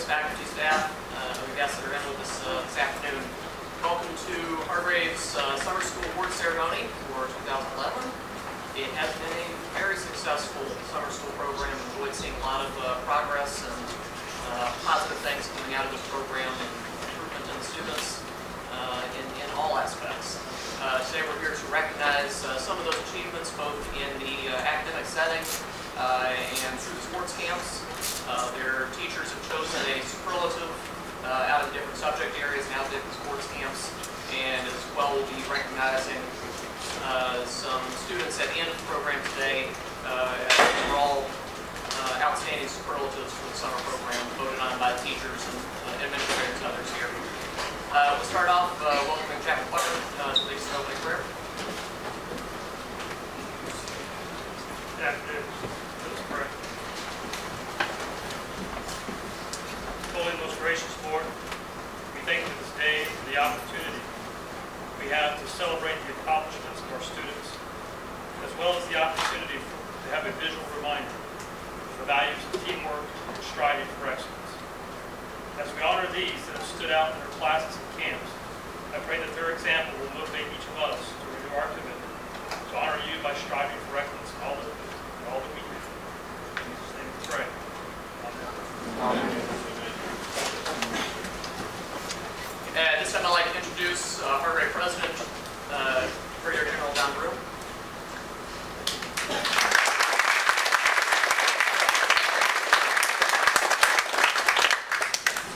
faculty, staff, and guests that are in with us this afternoon. Welcome to Hargrave's Summer School Award Ceremony for 2011. It has been a very successful summer school program. Enjoyed seeing a lot of progress and positive things coming out of this program and improvement in students in all aspects. Today we're here to recognize some of those achievements both in the academic setting and through the sports camps. Their teachers have chosen a superlative out of different subject areas and out of different sports camps, and as well we'll be recognizing some students at the end of the program today. They're all outstanding superlatives for the summer program, voted on by teachers and administrators and others here. We'll start off welcoming Jack Butler to lead us in opening prayer. Good afternoon. Let us pray. Holy and most gracious Lord, we thank you for this day and for the opportunity we have to celebrate the accomplishments of our students, as well as the opportunity to have a visual reminder of the values of teamwork and striving for excellence. As we honor these that have stood out in their classes and camps, I pray that their example will motivate each of us to renew our commitment to honor you by striving for excellence in all that we do. In Jesus' name we pray. Amen. At this time I'd like to introduce Hargrave President, Brigadier General Don Brew.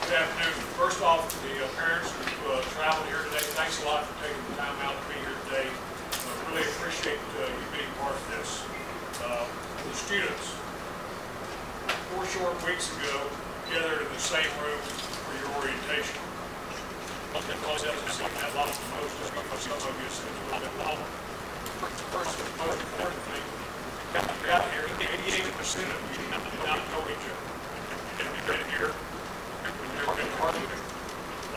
Good afternoon. First off, to the parents who traveled here today, thanks a lot for taking the time out to be here today. Really appreciate you being part of this. The students, 4 short weeks ago, gathered in the same room for your orientation. Most of us have a lot of emotions, some of you seem a little bit longer. First, the most important thing, you got here, 88% of you did not know each other. And you've been here. We've never been part of it.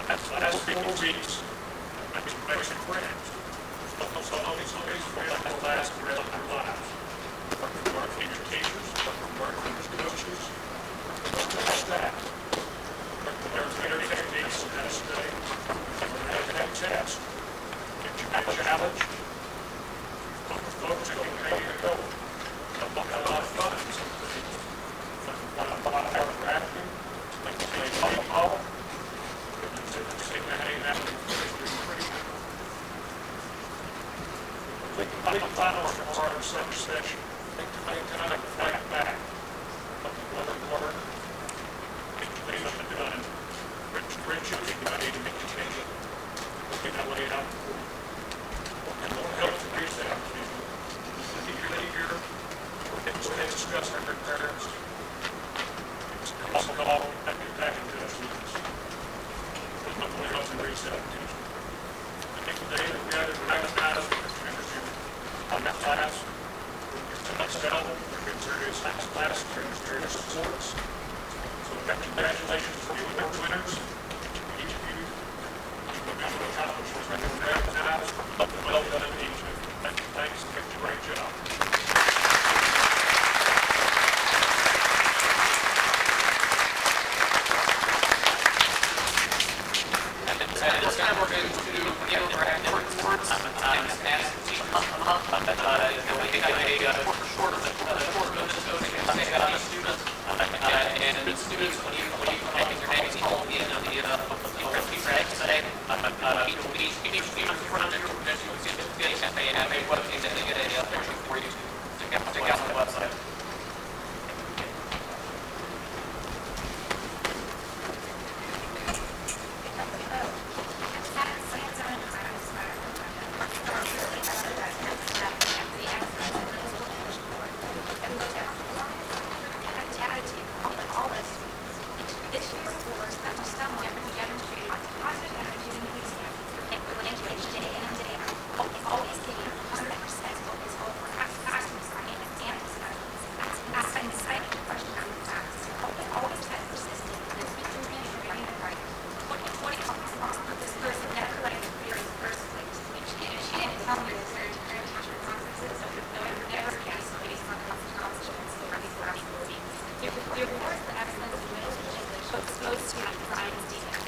Last 4 weeks, make some friends. So all these friends will last the rest of their lives. Work for your teachers, work for your coaches, work for your staff. There's going to be techniques in that today. We're going to have a test. Get you a challenge. Folks, you can make it go. We've got a lot of fun in some things. We've got a lot of hard crafting. Play volleyball. Sing the hang out and finish your free. The final part of summer session. Make time to fight back. What we learn. Get your things up and done. Richard, anybody to make a change. We'll get that laid out. And we'll help to reach that. If you're here, we'll get to discuss our parents. Also call back into the students. Hopefully help to reach that attention. I think today that we gather to recognize the members here on that class. Tonight's available. We're in various classes, various sports. So congratulations to you and your winners. Each of you. You've been able to accomplish what's been recognized. Well done to each of you. Thanks and get a great job. At this time we're going to begin with our academic reports. Ask the teachers to come up. We got a short notice so we can say about each student. And students, when you come your names, all in the teacher today. Each student in front of you, they have a webpage and they get a picture for you to stick out on the website. exposed to science detail.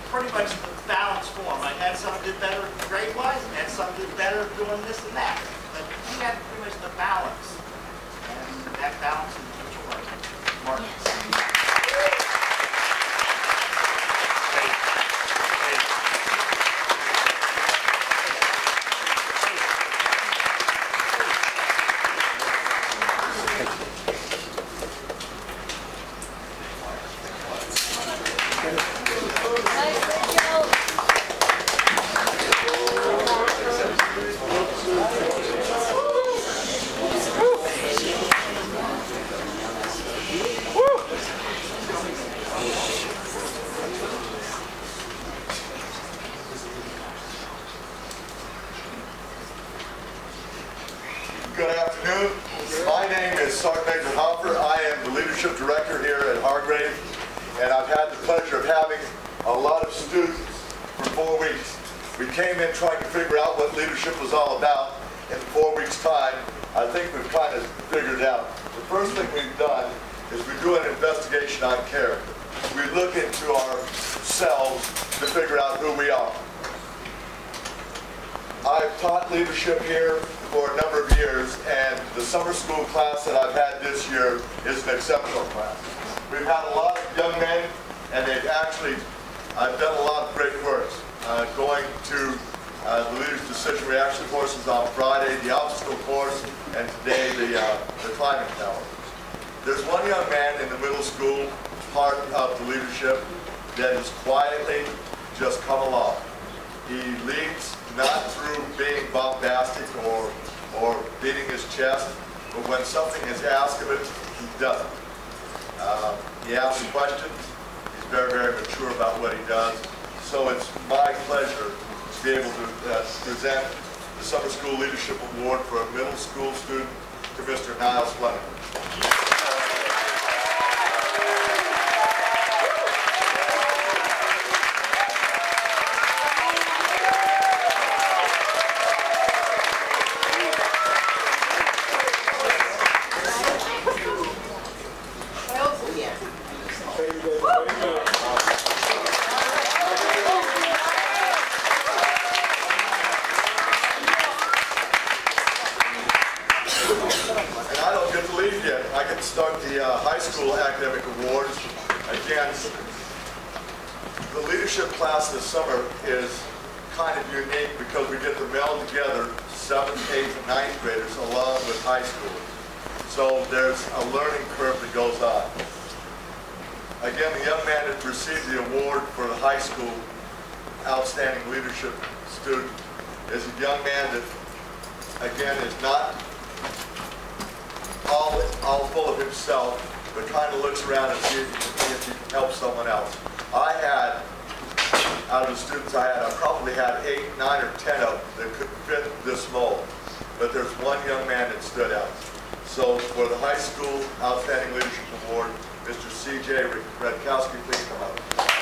pretty much the balanced form. I had some did better grade-wise, and had some did better doing this and that. But we had pretty much the balance, and that balance is what you want. Mark. Good afternoon. My name is Sergeant Major Hopper. I am the leadership director here at Hargrave, and I've had the pleasure of having a lot of students for 4 weeks. We came in trying to figure out what leadership was all about. In 4 weeks' time, I think we've kind of figured it out. The first thing we've done is we do an investigation on character. We look into ourselves to figure out who we are. I've taught leadership here for a number of years, and the summer school class that I've had this year is an exceptional class. We've had a lot of young men, and I've done a lot of great work. Going to the Leaders Decision Reaction courses on Friday, the obstacle course, and today the climbing tower. There's one young man in the middle school part of the leadership that has quietly just come along. He leads not through being bombastic or beating his chest, but when something is asked of him, he does it. He asks questions. He's very, very mature about what he does. So it's my pleasure to be able to present the Summer School Leadership Award for a middle school student to Mr. Niles Fleming. I can start the high school academic awards. Again, the leadership class this summer is kind of unique because we get to meld together 7th, 8th, and 9th graders along with high schoolers. So there's a learning curve that goes on. Again, the young man that received the award for the high school outstanding leadership student is a young man that, again, is not all full of himself, but kind of looks around and sees if he can help someone else. I had, out of the students I had, I probably had 8, 9, or 10 of them that could fit this mold. But there's one young man that stood out. So for the high school Outstanding Leadership Award, Mr. C.J. Redkowski, please come up.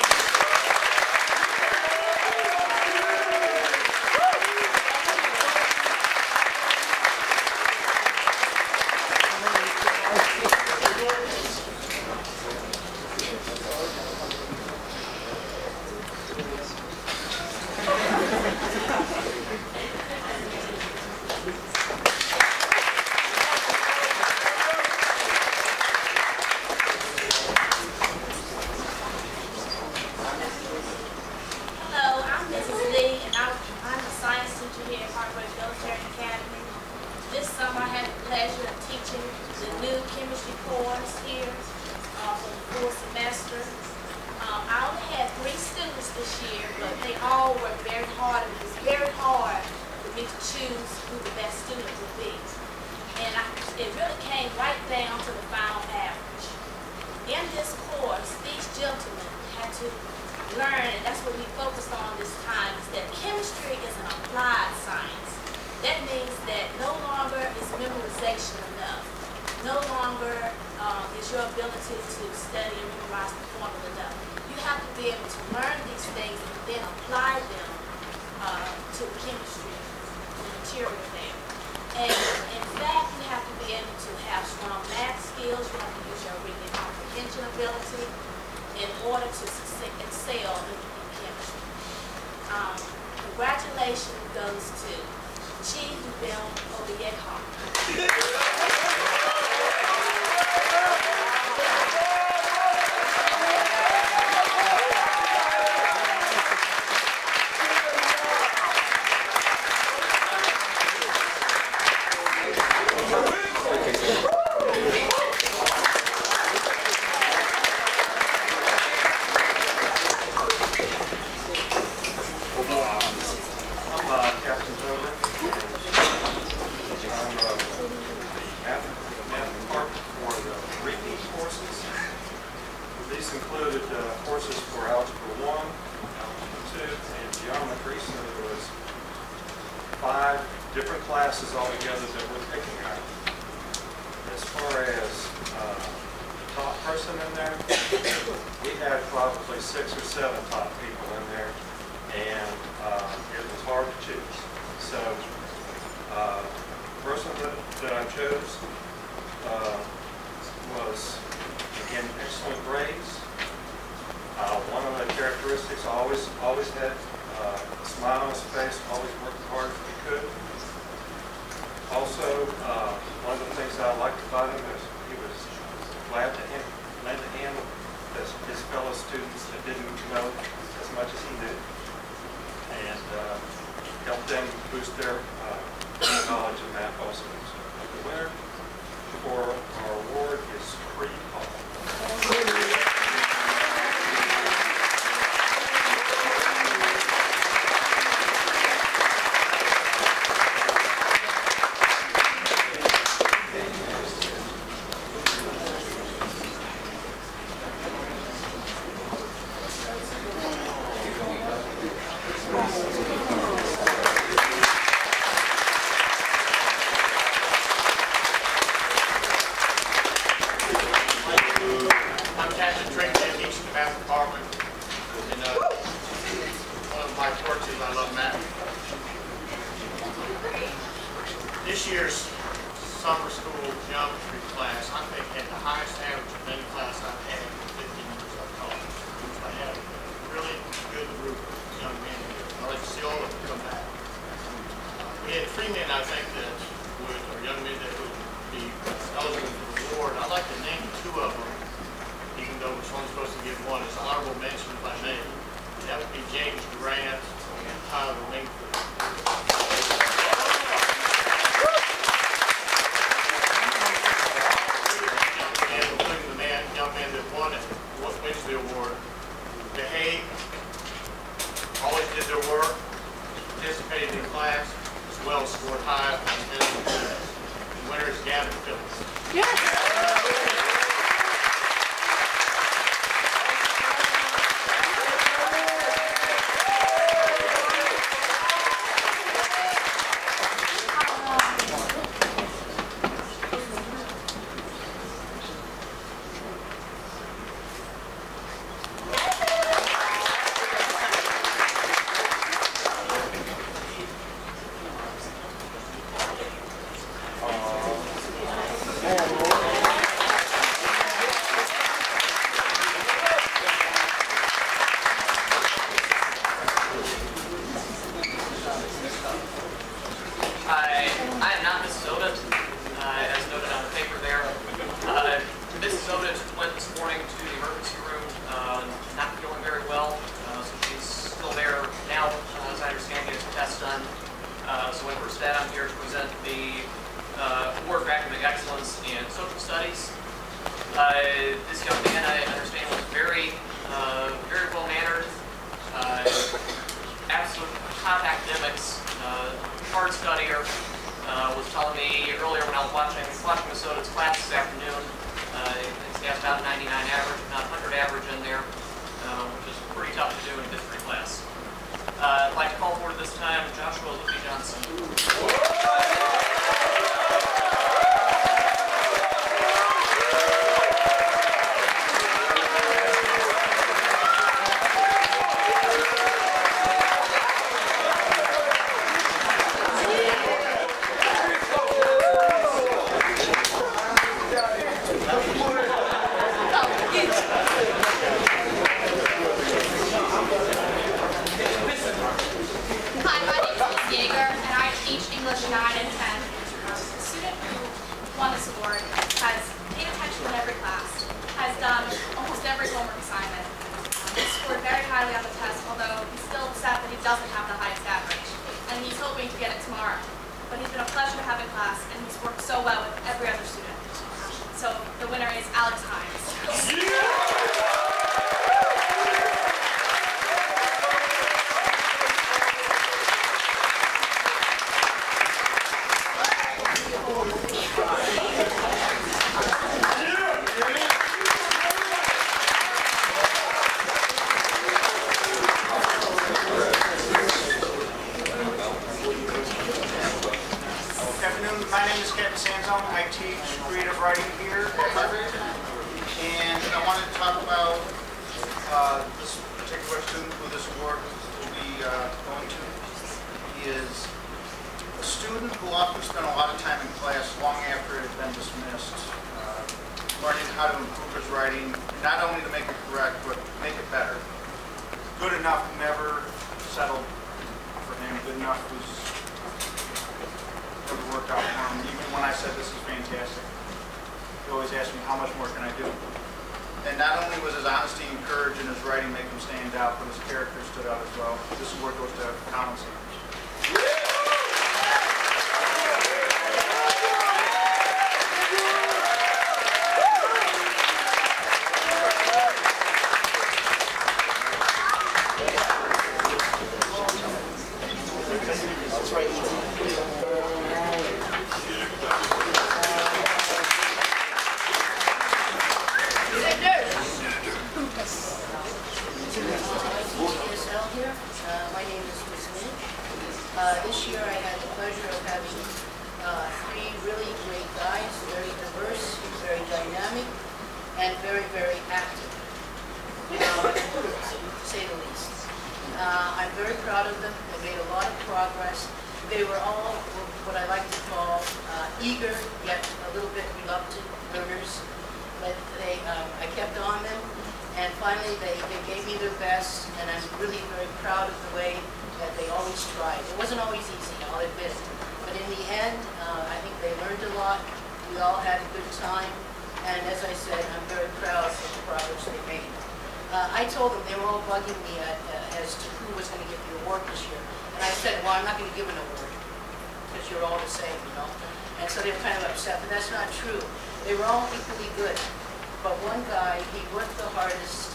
in order to excel in chemistry. congratulations goes to Chi Dubel Oyeha. These included courses for Algebra 1, Algebra 2, and Geometry, so there was 5 different classes altogether that we're picking out. As far as the top person in there, we had probably 6 or 7 top people in there, and it was hard to choose. So the person that I chose was, again, excellent grades. One of the characteristics, always had a smile on his face, always worked hard if he could. Also, one of the things I liked about him is he was glad to handle his fellow students that didn't know as much as he knew, and help them boost their knowledge of math also. So the winner for our award is Cree Hall. This year's summer school geometry class, I think, had the highest average of any class I've had in the 15 years I've taught. I had a really good group of young men here. I'd like to see all of them come back. We had 3 men, I think, that would, or young men that would be eligible for the award. I'd like to name 2 of them, even though we're only supposed to give 1 as an honorable mention if I may. That would be James Durant and Tyler Langford. The award. They always did their work, participated in class, as well as scored high on the test. The winner is Gavin Phillips. Yes. I am not Mrs. Oda, as noted on the paper there. Mrs. Oda went this morning to the emergency room, not feeling very well, so she's still there now, as I understand, getting some tests done. So in her stead, I'm here to present the award for academic excellence in social studies. This young man, I understand, was very well-mannered, absolute top academics, hard studier. Was telling me earlier when I was watching Minnesota's class this afternoon, he has about 99 average, if not 100 average in there, which is pretty tough to do in a history class. I'd like to call forward this time Joshua Luby Johnson. He's so well with every other student. So the winner is Alex Hines. My name is Kevin Sanzone. I teach creative writing here at Hargrave, and I wanted to talk about this particular student who this award will be going to. He is a student who often spent a lot of time in class long after it had been dismissed, learning how to improve his writing, not only to make it correct, but make it better. Good enough never settled for him. Good enough was never worked out for him. Even when I said this is fantastic, he always asked me, how much more can I do? And not only was his honesty and courage in his writing make him stand out, but his character stood out as well. This award goes to Colin Sanders. My name is Ms. Midge. This year I had the pleasure of having three really great guys, very diverse, very dynamic, and very, very active, to say the least. I'm very proud of them. They made a lot of progress. They were all what I like to call eager, yet a little bit reluctant learners. But I kept on them. And finally, they gave me their best, and I'm really very proud of the way that they always tried. It wasn't always easy, I'll admit it. But in the end, I think they learned a lot. We all had a good time. And as I said, I'm very proud of the progress they made. I told them, they were all bugging me as to who was going to get the award this year. And I said, well, I'm not going to give an award, because you're all the same, you know. And so they were kind of upset, but that's not true. They were all equally good. But one guy, he worked the hardest,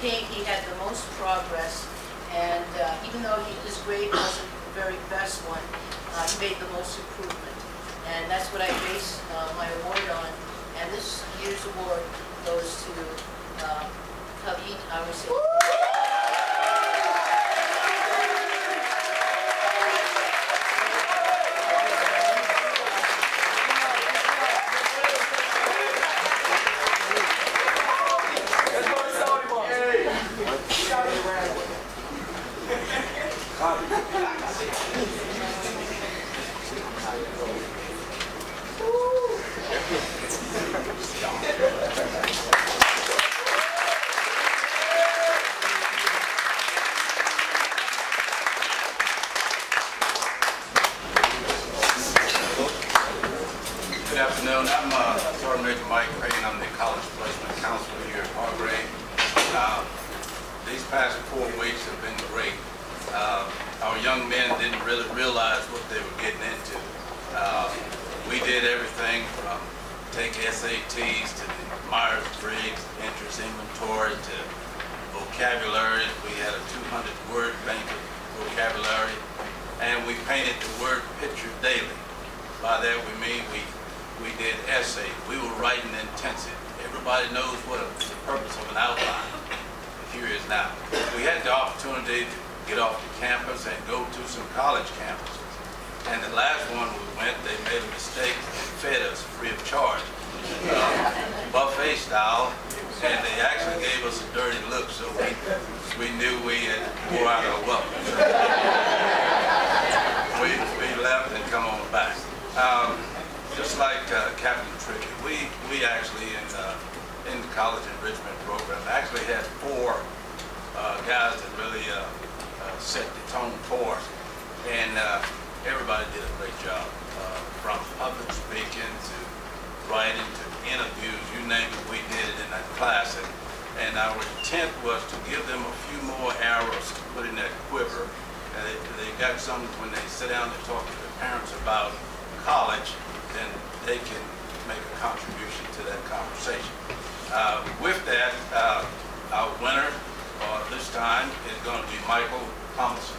he had the most progress, and even though his grade wasn't the very best one, he made the most improvement. And that's what I base my award on. And this year's award goes to Khalid, I would say. Good afternoon. I'm Sergeant Major Mike Crane. I'm the College Placement Counselor here at Hargrave. These past 4 weeks have been great. Our young men didn't really realize what they were getting into. We did everything from take SATs to the Myers-Briggs interest inventory to vocabulary. We had a 200-word bank of vocabulary, and we painted the word picture daily. By that we mean we did essays. We were writing intensive. Everybody knows what the purpose of an outline. Here is now. We had the opportunity to get off the campus and go to some college campuses. And the last one we went, they made a mistake and fed us free of charge. Buffet style, and they actually gave us a dirty look, so we knew we had wore out our welcome. We left and come on back. Just like Captain Tricky, we actually in the college enrichment program actually had 4 guys that really set the tone for us, and everybody did a great job, from public speaking to writing to interviews, you name it, we did it in that class, and our intent was to give them a few more arrows to put in that quiver, and they got some when they sit down and talk to their parents about college, then they can make a contribution to that conversation. With that, our winner this time is going to be Michael Thomason.